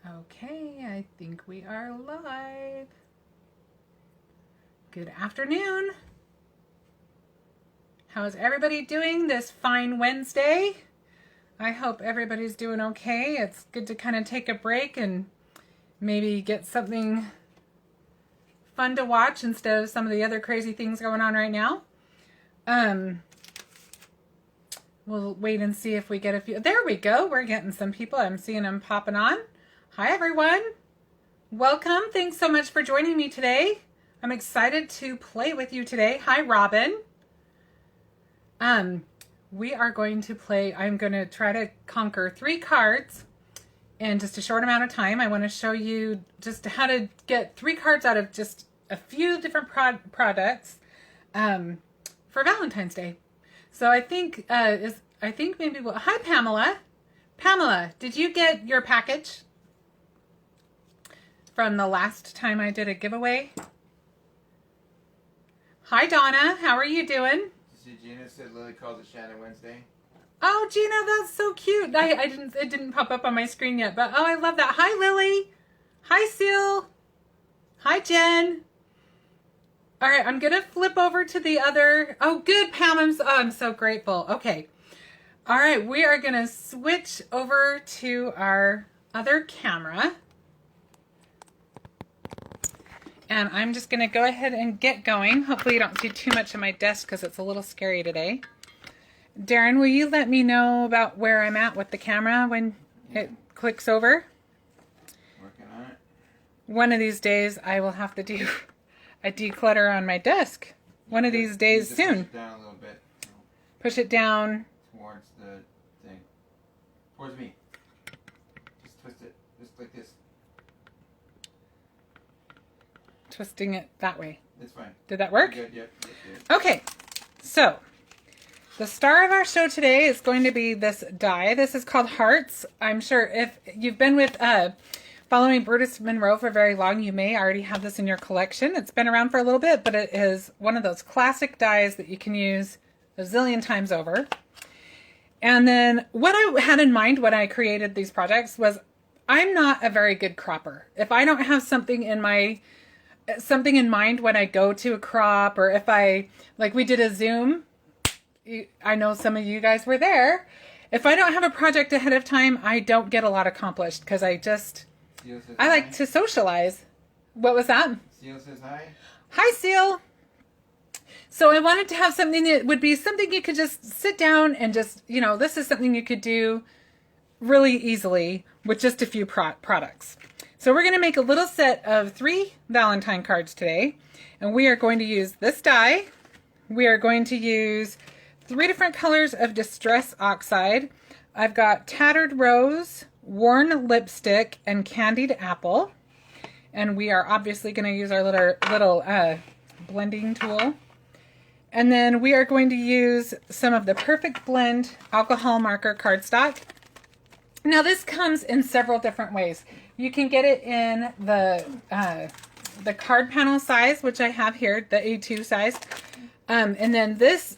Okay, I think we are live. Good afternoon. How's everybody doing this fine Wednesday? I hope everybody's doing okay. It's good to kind of take a break and maybe get something fun to watch instead of some of the other crazy things going on right now. We'll wait and see if we get a few. There we go. We're getting some people. I'm seeing them popping on. Hi, everyone. Welcome. Thanks so much for joining me today. I'm excited to play with you today. Hi, Robin. We are going to play. I'm going to try to conquer 3 cards in just a short amount of time. I want to show you just how to get 3 cards out of just a few different products for Valentine's Day. So I think maybe we'll. Hi, Pamela. Pamela, did you get your package from the last time I did a giveaway? Hi, Donna. How are you doing? See, Gina said Lily calls it Shannon Wednesday. Oh, Gina, that's so cute. It didn't pop up on my screen yet, but oh, I love that. Hi, Lily. Hi, Seal. Hi, Jen. All right, I'm gonna flip over to the other. Oh, good, Pam. I'm so grateful. Okay. All right, we are gonna switch over to our other camera. And I'm just going to go ahead and get going. Hopefully you don't see too much of my desk because it's a little scary today. Darren, will you let me know about where I'm at with the camera when it clicks over? Working on it. One of these days I will have to do a declutter on my desk. One of these days soon. Push it down a little bit. Push it down. Towards the thing. Towards me. Just twist it. Just like this. Twisting it that way. It's fine. Did that work? Good, yep. Okay, so the star of our show today is going to be this die. This is called Hearts. I'm sure if you've been with following Brutus Monroe for very long, you may already have this in your collection. It's been around for a little bit, but it is one of those classic dies that you can use a zillion times over. And then what I had in mind when I created these projects was I'm not a very good cropper. If I don't have something in mind when I go to a crop, or if like we did a Zoom, I know some of you guys were there. If I don't have a project ahead of time, I don't get a lot accomplished because I like to socialize. What was that? Seal says hi. Hi, Seal. So I wanted to have something that would be something you could just sit down and just, this is something you could do really easily with just a few products. So we're going to make a little set of 3 Valentine cards today, and we are going to use this die. We are going to use 3 different colors of Distress Oxide. I've got Tattered Rose, Worn Lipstick, and Candied Apple. And we are obviously going to use our little blending tool. And then we are going to use some of the Perfect Blend alcohol marker cardstock. Now this comes in several different ways. You can get it in the card panel size, which I have here, the A2 size. And then this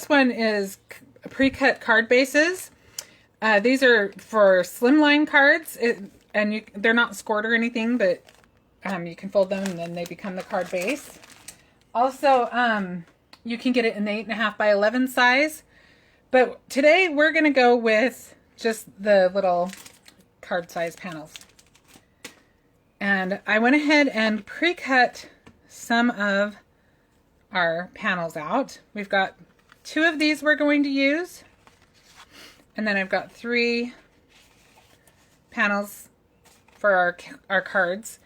one is pre-cut card bases. These are for slimline cards, they're not scored or anything, but you can fold them and then they become the card base. Also, you can get it in the 8.5 by 11 size. But today we're going to go with just the little card size panels. And I went ahead and pre-cut some of our panels out. We've got 2 of these we're going to use. And then I've got 3 panels for our cards.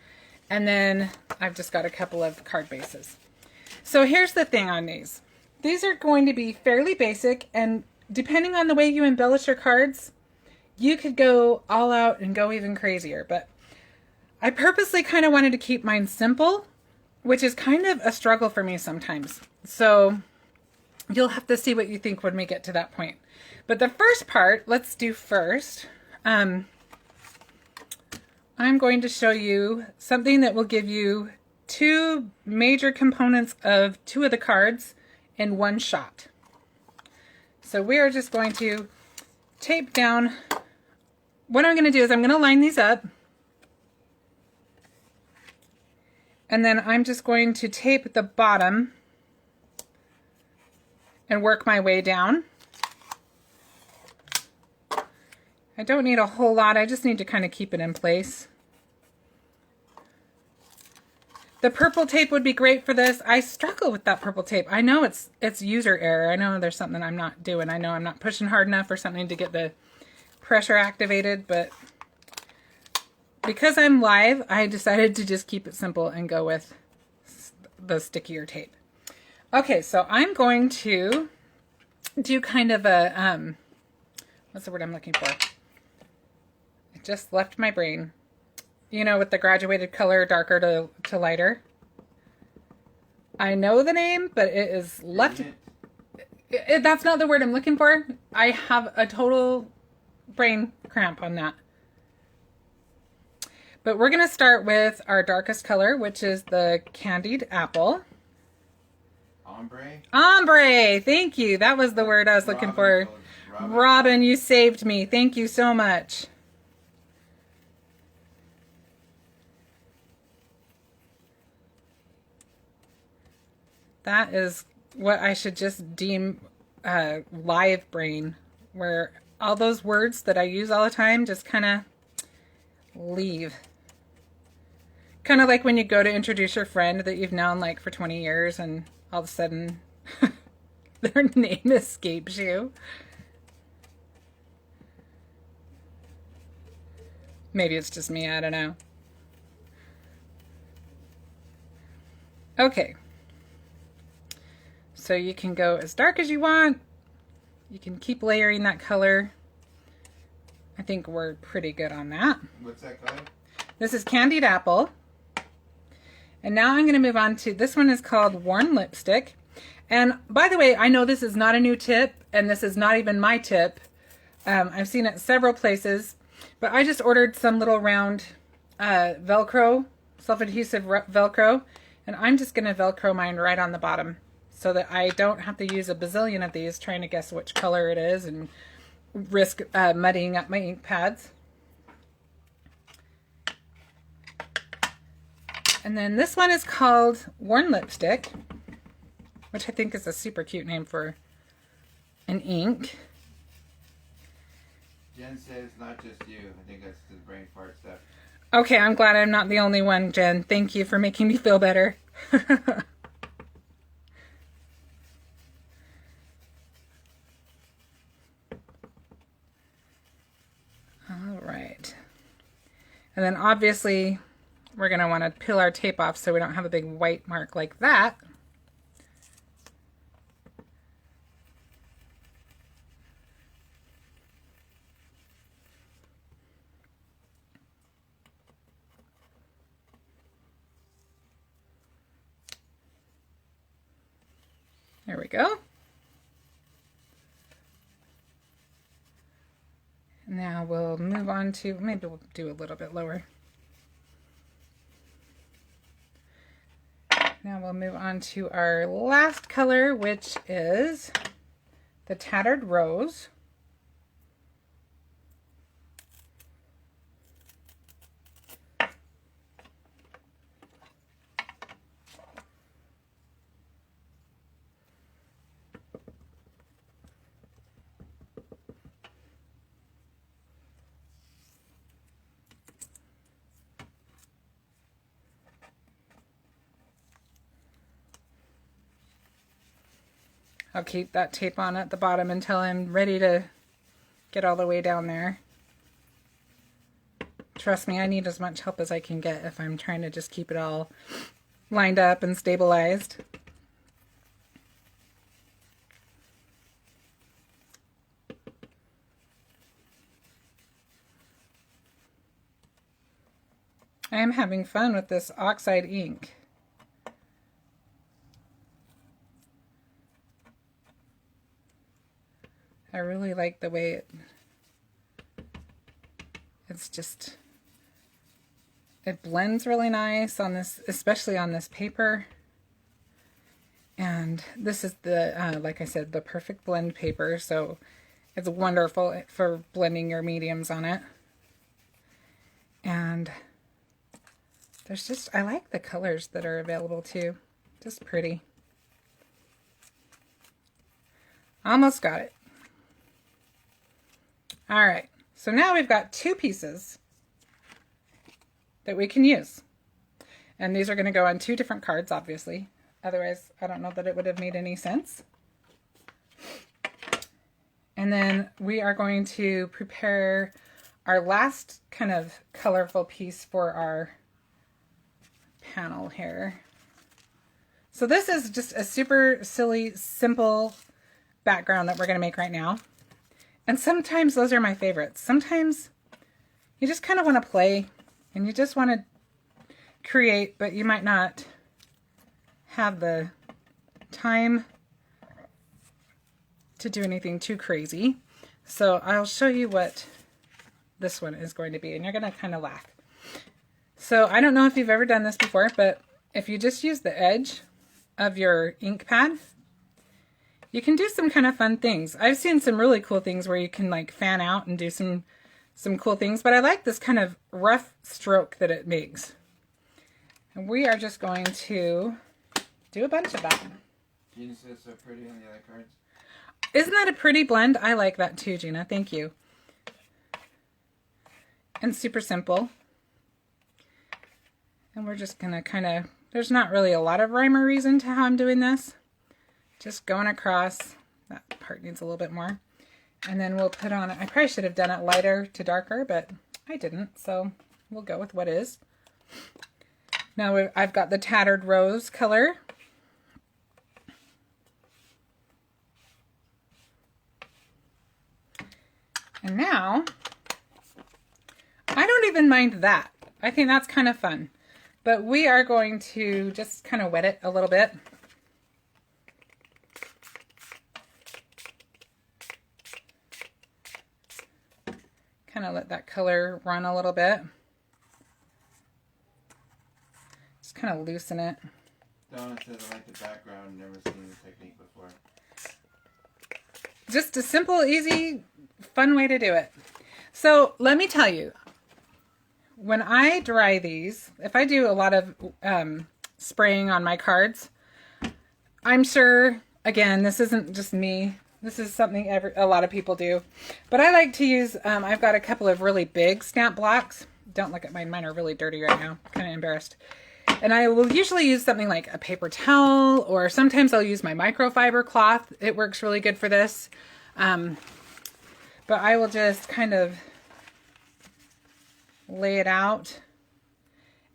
And then I've just got a couple of card bases. So here's the thing on these. These are going to be fairly basic, and depending on the way you embellish your cards, you could go all out and go even crazier, but I purposely kind of wanted to keep mine simple, which is kind of a struggle for me sometimes. So you'll have to see what you think when we get to that point. But the first part, let's do first. I'm going to show you something that will give you 2 major components of 2 of the cards in one shot. So we are just going to tape down what I'm going to do is I'm going to line these up. And then I'm just going to tape the bottom and work my way down. I don't need a whole lot. I just need to kind of keep it in place. The purple tape would be great for this. I struggle with that purple tape. I know it's user error. I know there's something I'm not doing. I know I'm not pushing hard enough or something to get the pressure activated, but because I'm live, I decided to just keep it simple and go with the stickier tape. Okay, so I'm going to do kind of a, what's the word I'm looking for? It just left my brain. You know, with the graduated color, darker to lighter. I know the name, but it is left. That's not the word I'm looking for. I have a total brain cramp on that. But we're going to start with our darkest color, which is the Candied Apple. Ombre? Ombre! Thank you. That was the word I was looking for. Robin, you saved me. Thank you so much. That is what I should just deem live brain, where all those words that I use all the time just kind of leave. Kind of like when you go to introduce your friend that you've known like for 20 years and all of a sudden their name escapes you. Maybe it's just me, I don't know. Okay. So you can go as dark as you want. You can keep layering that color. I think we're pretty good on that. What's that color? This is Candied Apple. And now I'm going to move on to, this one is called Worn Lipstick. And by the way, I know this is not a new tip, and this is not even my tip. I've seen it several places, but I just ordered some little round Velcro, self-adhesive Velcro, and I'm just going to Velcro mine right on the bottom, so that I don't have to use a bazillion of these trying to guess which color it is and risk muddying up my ink pads. And then this one is called Worn Lipstick, which I think is a super cute name for an ink. Jen says not just you. I think that's the brain fart stuff. Okay, I'm glad I'm not the only one, Jen. Thank you for making me feel better. Right. And then obviously we're going to want to peel our tape off so we don't have a big white mark like that. There we go. Now we'll move on to, maybe we'll do a little bit lower. Now we'll move on to our last color, which is the Tattered Rose. I'll keep that tape on at the bottom until I'm ready to get all the way down there. Trust me, I need as much help as I can get if I'm trying to just keep it all lined up and stabilized. I am having fun with this oxide ink. I really like the way it's just, it blends really nice on this, especially on this paper. And this is the, like I said, the perfect blend paper. So it's wonderful for blending your mediums on it. And there's just, I like the colors that are available too. Just pretty. Almost got it. All right, so now we've got 2 pieces that we can use. And these are going to go on 2 different cards, obviously. Otherwise, I don't know that it would have made any sense. And then we are going to prepare our last kind of colorful piece for our panel here. So this is just a super silly, simple background that we're going to make right now. And sometimes those are my favorites. Sometimes you just kind of want to play and you just want to create, but you might not have the time to do anything too crazy. So I'll show you what this one is going to be, and you're going to kind of laugh. So I don't know if you've ever done this before, but if you just use the edge of your ink pad, you can do some kind of fun things. I've seen some really cool things where you can like fan out and do some cool things, but I like this kind of rough stroke that it makes. And we are just going to do a bunch of that. Gina says so pretty on the other cards. Isn't that a pretty blend? I like that too, Gina. Thank you. And super simple. And we're just going to kind of, there's not really a lot of rhyme or reason to how I'm doing this. Just going across. That part needs a little bit more. And then we'll put on, I probably should have done it lighter to darker, but I didn't. So we'll go with what is. Now I've got the Tattered Rose color. And now, I don't even mind that. I think that's kind of fun. But we are going to just kind of wet it a little bit. Kind of let that color run a little bit. Just kind of loosen it. Donna says I like the background, never seen the technique before. Just a simple, easy, fun way to do it. So let me tell you, when I dry these, if I do a lot of spraying on my cards, I'm sure, again, this isn't just me. This is something a lot of people do. But I like to use, I've got a couple of really big stamp blocks. Don't look at mine. Mine are really dirty right now. Kind of embarrassed. And I will usually use something like a paper towel, or sometimes I'll use my microfiber cloth. It works really good for this. But I will just kind of lay it out.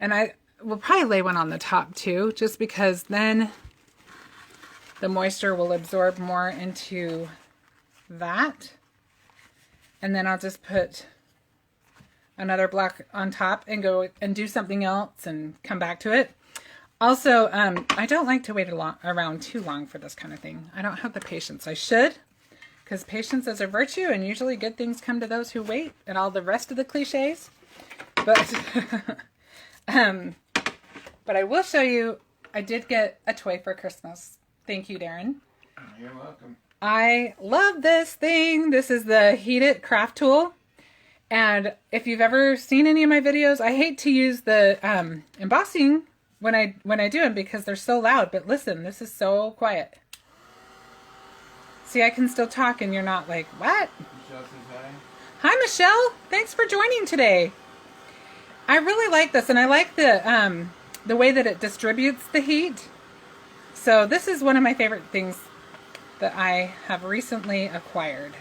And I will probably lay one on the top too, just because then the moisture will absorb more into that. And then I'll just put another block on top and go and do something else and come back to it. Also, I don't like to wait around too long for this kind of thing. I don't have the patience. I should, because patience is a virtue, and usually good things come to those who wait, and all the rest of the cliches. But, but I will show you, I did get a toy for Christmas. Thank you, Darren. You're welcome. I love this thing. This is the Heat It craft tool. And if you've ever seen any of my videos, I hate to use the embossing when I do them because they're so loud. But listen, this is so quiet. See, I can still talk and you're not like, what? Michelle says hi. Hi, Michelle. Thanks for joining today. I really like this, and I like the way that it distributes the heat. So this is one of my favorite things that I have recently acquired.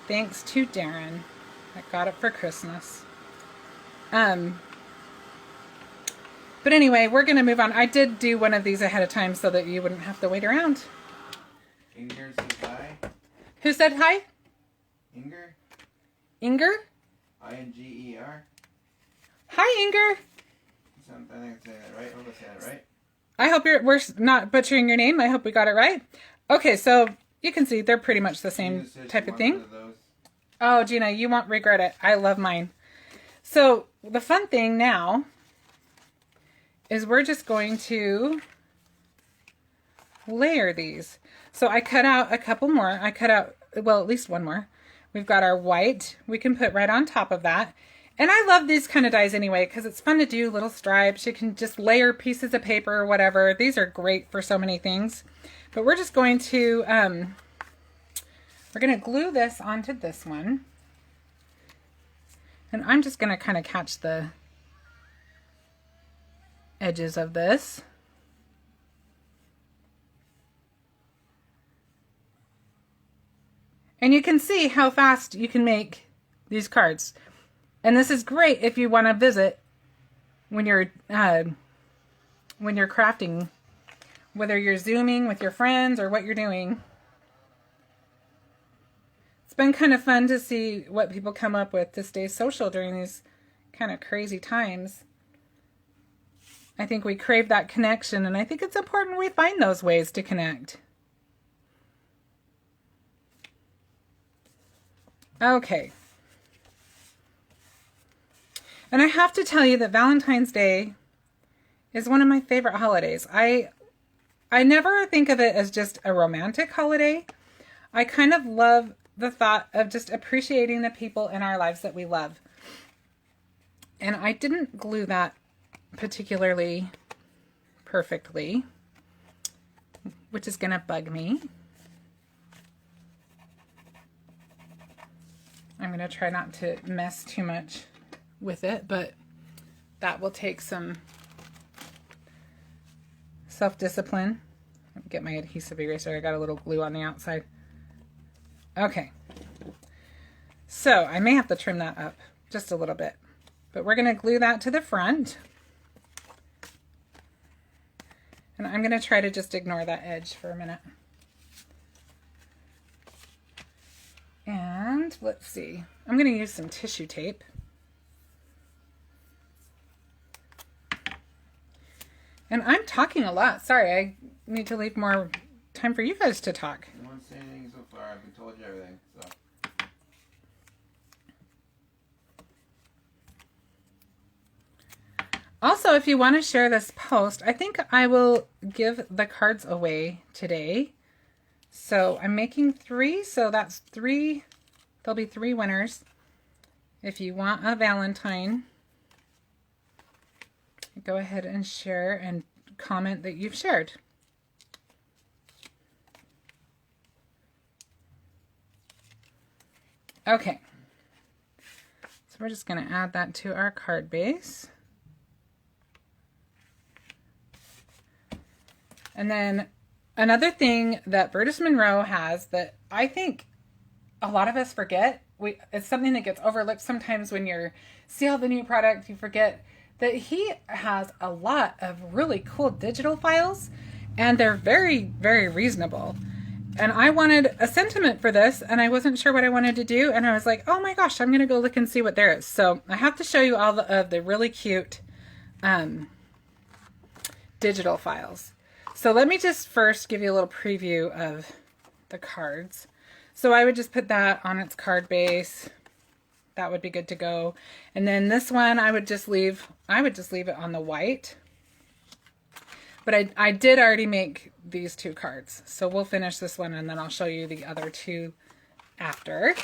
Thanks to Darren. I got it for Christmas. But anyway, we're going to move on. I did do one of these ahead of time so that you wouldn't have to wait around. Inger says hi. Who said hi? Inger? Inger? I-N-G-E-R. Hi, Inger. I think I'm saying that right. I hope I said that right. I hope we're not butchering your name. I hope we got it right. Okay, so you can see they're pretty much the same type of thing. Oh, Gina, you won't regret it. I love mine. So the fun thing now is we're just going to layer these. So I cut out a couple more. I cut out, well, at least one more. We've got our white we can put right on top of that. And I love these kind of dies anyway because it's fun to do little stripes. You can just layer pieces of paper or whatever. These are great for so many things. But we're just going to glue this onto this one. And I'm just going to kind of catch the edges of this. And you can see how fast you can make these cards. And this is great if you want to visit when you're crafting, whether you're Zooming with your friends or what you're doing. It's been kind of fun to see what people come up with to stay social during these kind of crazy times. I think we crave that connection, and I think it's important we find those ways to connect. Okay. And I have to tell you that Valentine's Day is one of my favorite holidays. I never think of it as just a romantic holiday. I kind of love the thought of just appreciating the people in our lives that we love. And I didn't glue that particularly perfectly, which is going to bug me. I'm going to try not to mess too much with it, but that will take some self-discipline. Get my adhesive eraser. I got a little glue on the outside. Okay. So I may have to trim that up just a little bit, but we're going to glue that to the front. And I'm going to try to just ignore that edge for a minute. And let's see. I'm going to use some tissue tape. And I'm talking a lot. Sorry, I need to leave more time for you guys to talk. I won't say anything so far. I've been told you everything. So. Also, if you want to share this post, I think I will give the cards away today. So I'm making 3, so that's 3. There'll be 3 winners. If you want a Valentine, go ahead and share and comment that you've shared. Okay. So we're just going to add that to our card base. And then another thing that Burtis Monroe has that I think a lot of us forget, it's something that gets overlooked sometimes when you see all the new product, you forget that he has a lot of really cool digital files, and they're very, very reasonable. And I wanted a sentiment for this, and I wasn't sure what I wanted to do, and I was like, oh my gosh, I'm going to go look and see what there is. So I have to show you all of the really cute digital files. So let me just first give you a little preview of the cards. So I would just put that on its card base. That would be good to go. And then this one I would just leave it on the white. But I did already make these 2 cards. So we'll finish this one and then I'll show you the other 2 after.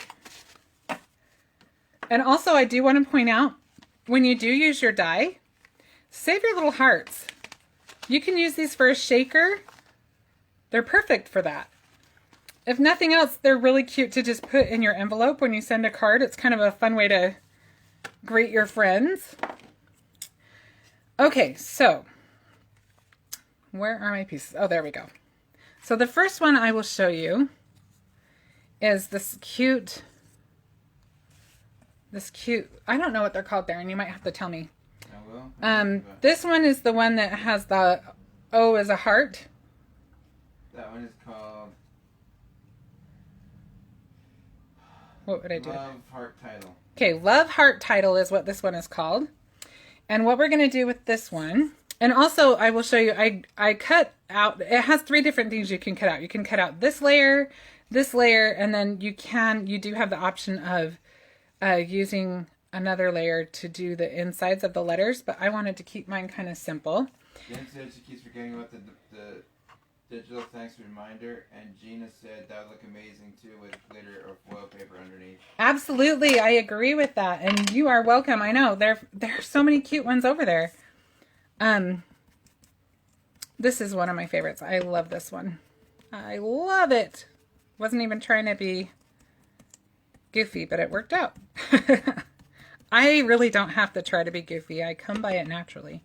And also I do want to point out, when you do use your die, save your little hearts. You can use these for a shaker. They're perfect for that. If nothing else, they're really cute to just put in your envelope when you send a card. It's kind of a fun way to greet your friends. Okay, so where are my pieces? Oh, there we go. So the first one I will show you is this cute, I don't know what they're called there, and you might have to tell me. This one is the one that has the O as a heart. That one is called... What would I do? Love Heart Title. Okay, Love Heart Title is what this one is called. And what we're going to do with this one, and also I will show you, I cut out, it has 3 different things you can cut out. You can cut out this layer, and then you do have the option of using another layer to do the insides of the letters, but I wanted to keep mine kind of simple. Jen said she keeps forgetting about the digital thanks reminder, and Gina said that would look amazing too with glitter or foil paper underneath. Absolutely, I agree with that, and you are welcome. I know there are so many cute ones over there. This is one of my favorites. I love this one. I love it. Wasn't even trying to be goofy, but it worked out. I really don't have to try to be goofy. I come by it naturally.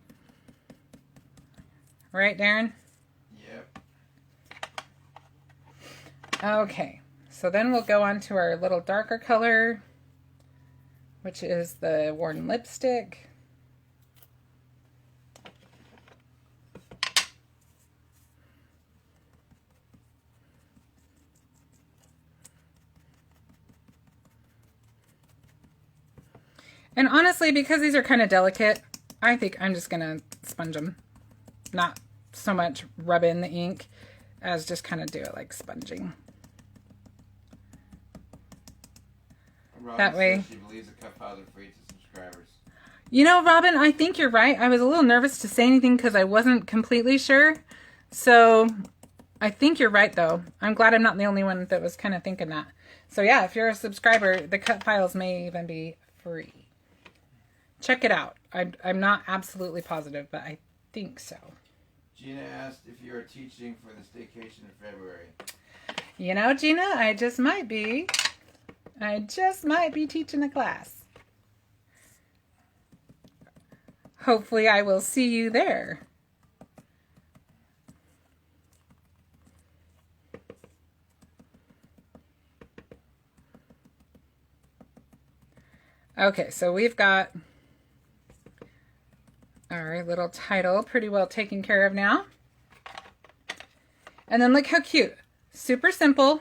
Right, Darren? Yep. Okay, so then we'll go on to our little darker color, which is the worn lipstick. And honestly, because these are kind of delicate, I think I'm just going to sponge them. Not so much rub in the ink as just kind of do it like sponging. Robin That way. She believes the cut files are free to subscribers. You know, Robin, I think you're right. I was a little nervous to say anything because I wasn't completely sure. So I think you're right, though. I'm glad I'm not the only one that was kind of thinking that. So yeah, if you're a subscriber, the cut files may even be free. Check it out. I'm not absolutely positive, but I think so. Gina asked if you are teaching for the staycation in February. You know, Gina, I just might be teaching a class. Hopefully I will see you there. Okay, so we've got our little title pretty well taken care of now. And then look how cute. Super simple,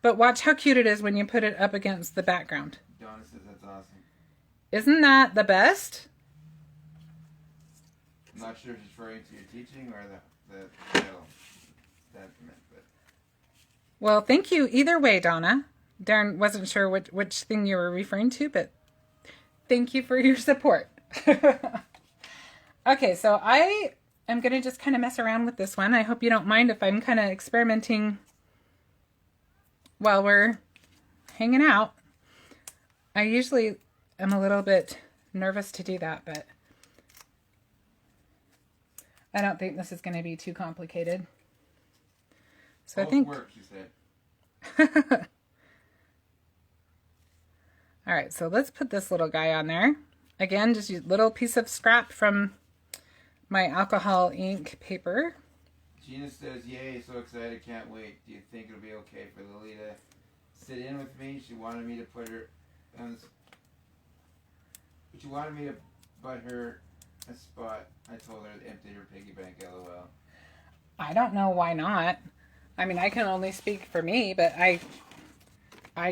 but watch how cute it is when you put it up against the background. Donna says that's awesome. Isn't that the best? I'm not sure if she's referring to your teaching or the title. That meant, but. Well, thank you either way, Donna. Darren wasn't sure which thing you were referring to, but thank you for your support. Okay, so I am going to just kind of mess around with this one. I hope you don't mind if I'm kind of experimenting while we're hanging out. I usually am a little bit nervous to do that, but I don't think this is going to be too complicated. So I think... work, she said. All right, so let's put this little guy on there. Again, just use a little piece of scrap from my alcohol ink paper. Gina says, yay, so excited, can't wait. Do you think it'll be okay for Lily to sit in with me? She wanted me to put her on this. She wanted me to butt her a spot. I told her to empty her piggy bank, lol. I don't know why not. I mean, I can only speak for me, but I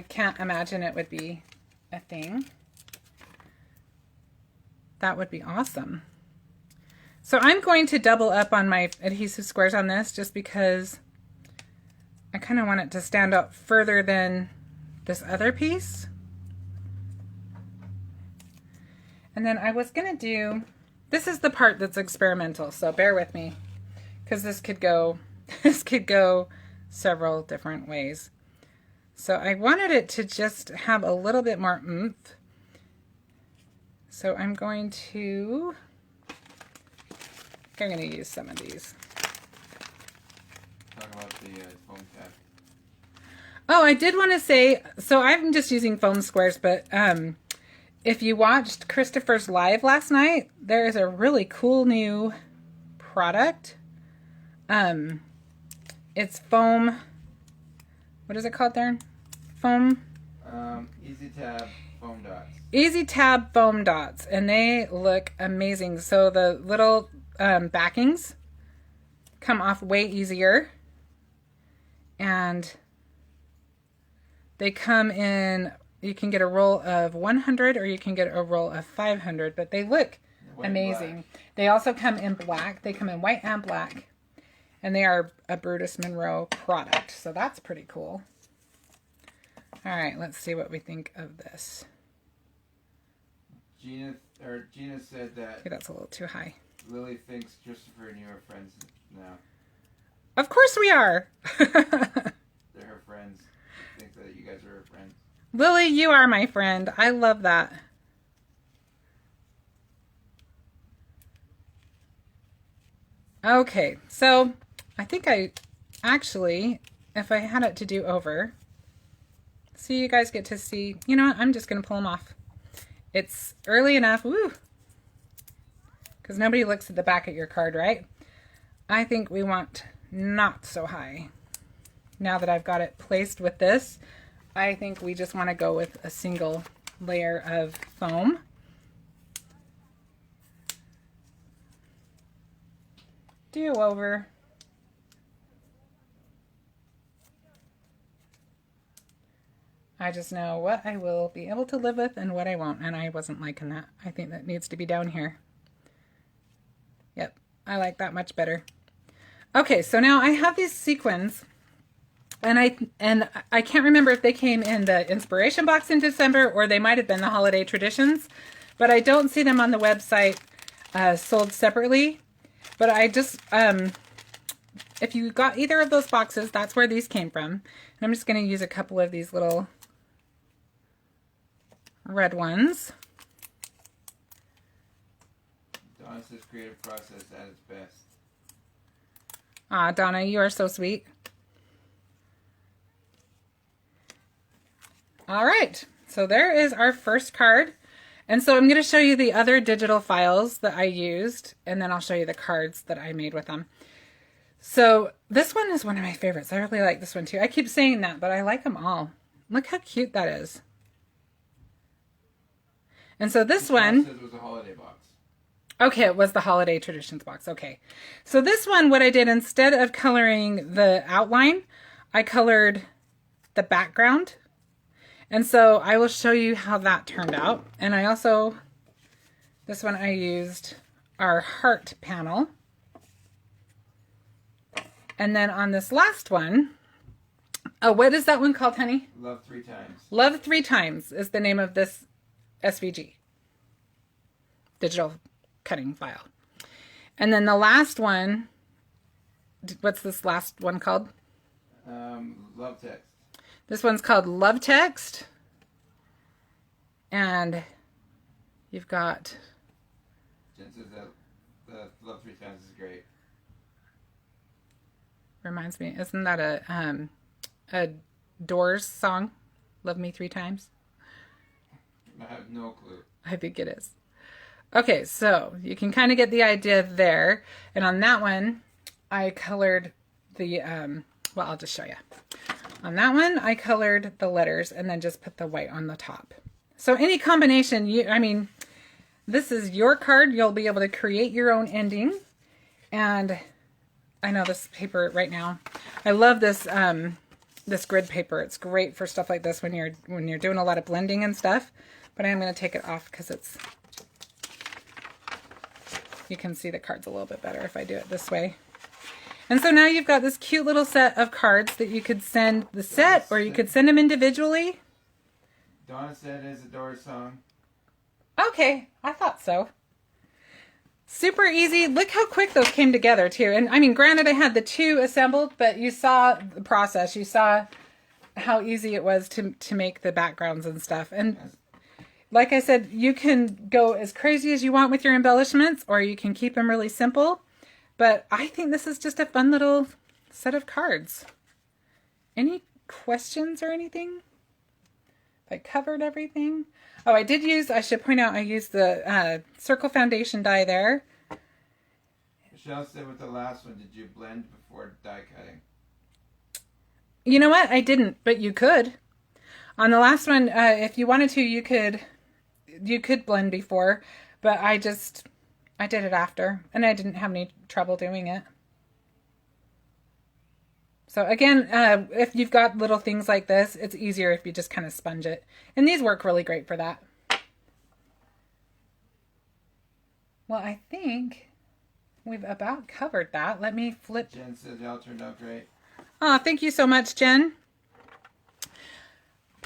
can't imagine it would be a thing. That would be awesome. So I'm going to double up on my adhesive squares on this just because I kind of want it to stand out further than this other piece. And then I was going to do, this is the part that's experimental, so bear with me because this could go several different ways. So I wanted it to just have a little bit more oomph. So I'm going to use some of these. Talk about the foam tab. Oh, I did want to say, so I'm just using foam squares, but if you watched Christopher's live last night, there is a really cool new product. It's foam. What is it called, Darren? Foam? Easy Tab foam dots. Easy Tab foam dots, and they look amazing. So the little backings come off way easier, and they come in, you can get a roll of 100 or you can get a roll of 500, but they look amazing. They also come in black. They come in white and black, and they are a Brutus Monroe product, so that's pretty cool. All right, let's see what we think of this. Gina said that Okay, that's a little too high. Lily thinks Christopher and you are friends now. Of course we are. They're her friends. I think that you guys are her friends. Lily, you are my friend. I love that. Okay, so I think I actually, if I had it to do over, so you guys get to see, you know what, I'm just going to pull them off. It's early enough, woo, because nobody looks at the back of your card, right? I think we want not so high. Now that I've got it placed with this, I think we just want to go with a single layer of foam. Do over. I just know what I will be able to live with and what I won't, and I wasn't liking that. I think that needs to be down here. Yep, I like that much better. Okay, so now I have these sequins, and I can't remember if they came in the inspiration box in December or they might have been the holiday traditions, but I don't see them on the website sold separately. But I just, if you got either of those boxes, that's where these came from. And I'm just going to use a couple of these little red ones. Donna says creative process at its best. Ah, Donna, you are so sweet. All right, so there is our first card. And so I'm going to show you the other digital files that I used, and then I'll show you the cards that I made with them. So this one is one of my favorites. I really like this one too. I keep saying that, but I like them all. Look how cute that is. And so this one was a holiday box. Okay, it was the holiday traditions box. Okay. So this one, what I did, instead of coloring the outline, I colored the background. And so I will show you how that turned out. And I also, this one I used our heart panel. And then on this last one, oh, what is that one called, honey? Love 3 times. Love 3 times is the name of this SVG, digital cutting file. And then the last one, what's this last one called? Love text. This one's called Love Text. And you've got... Jen says that the Love 3 times is great. Reminds me, isn't that a Doors song? Love Me 3 Times? I have no clue. I think it is. Okay, so you can kind of get the idea there. And on that one, I colored the... well, I'll just show you. On that one, I colored the letters and then just put the white on the top. So any combination, I mean, this is your card. You'll be able to create your own ending. And I know this paper right now. I love this this grid paper. It's great for stuff like this when you're doing a lot of blending and stuff. But I'm going to take it off because it's... You can see the cards a little bit better if I do it this way. And so now you've got this cute little set of cards that you could send the set, or you could send them individually. Donna said it's a Doors song. Okay, I thought so. Super easy. Look how quick those came together too. And I mean, granted I had the 2 assembled, but you saw the process. You saw how easy it was to make the backgrounds and stuff. And like I said, you can go as crazy as you want with your embellishments, or you can keep them really simple. But I think this is just a fun little set of cards. Any questions or anything? I covered everything. Oh, I should point out, I used the Circle Foundation die there. Michelle said with the last one, did you blend before die cutting? You know what? I didn't, but you could. On the last one, if you wanted to, you could blend before, but I did it after, and I didn't have any trouble doing it. So again, if you've got little things like this, it's easier if you just kind of sponge it. And these work really great for that. Well, I think we've about covered that. Let me flip. Jen says it all turned out great. Oh, thank you so much, Jen.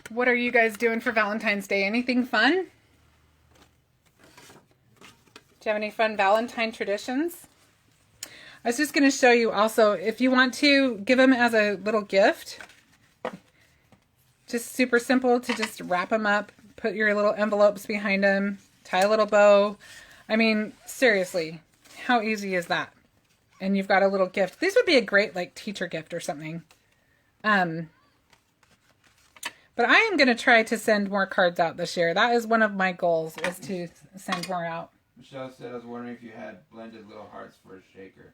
What are you guys doing for Valentine's Day? Anything fun? Do you have any fun Valentine traditions? I was just going to show you also, if you want to give them as a little gift, just super simple to just wrap them up, put your little envelopes behind them, tie a little bow. I mean, seriously, how easy is that? And you've got a little gift. These would be a great like teacher gift or something. But I am going to try to send more cards out this year. That is one of my goals, is to send more out. Michelle said, I was wondering if you had blended little hearts for a shaker.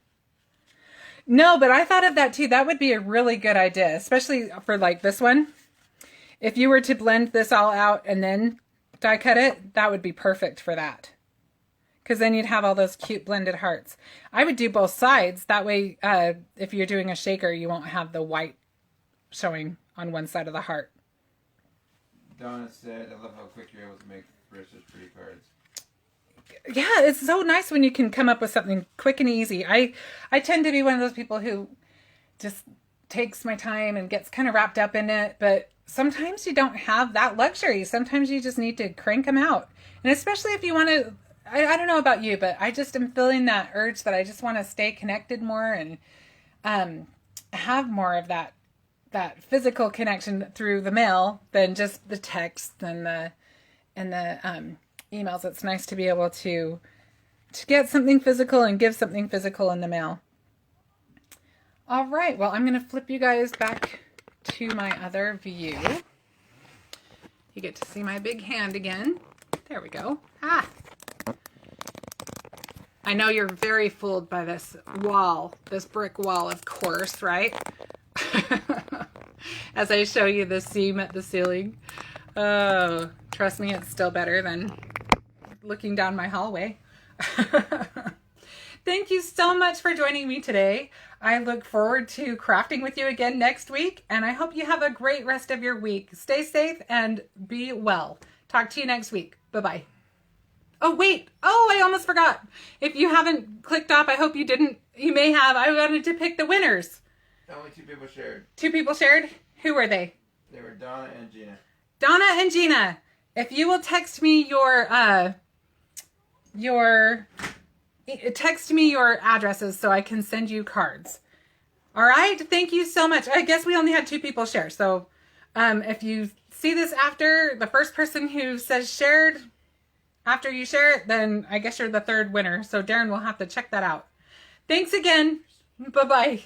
No, but I thought of that too. That would be a really good idea, especially for like this one. If you were to blend this all out and then die cut it, that would be perfect for that. Because then you'd have all those cute blended hearts. I would do both sides. That way, if you're doing a shaker, you won't have the white showing on one side of the heart. Donna said, I love how quick you're able to make such pretty cards. Yeah, it's so nice when you can come up with something quick and easy. I tend to be one of those people who just takes my time and gets kind of wrapped up in it, but sometimes you don't have that luxury. Sometimes you just need to crank them out. And especially if you want to, I don't know about you, but I just am feeling that urge that I just want to stay connected more and have more of that physical connection through the mail than just the text and the emails. It's nice to be able to get something physical and give something physical in the mail. All right, well, I'm going to flip you guys back to my other view. You get to see my big hand again. There we go. Ah! I know you're very fooled by this wall, this brick wall, of course, right? As I show you the seam at the ceiling. Oh, trust me, it's still better than looking down my hallway. Thank you so much for joining me today. I look forward to crafting with you again next week, and I hope you have a great rest of your week. Stay safe and be well. Talk to you next week. Bye-bye. Oh, wait. Oh, I almost forgot. If you haven't clicked off, I hope you didn't. You may have. I wanted to pick the winners. Only 2 people shared. 2 people shared? Who were they? They were Donna and Gina. Donna and Gina. If you will text me your addresses so I can send you cards. All right. Thank you so much. I guess we only had 2 people share. So if you see this after the first person who says shared, after you share it, then I guess you're the 3rd winner. So Darren will have to check that out. Thanks again. Bye-bye.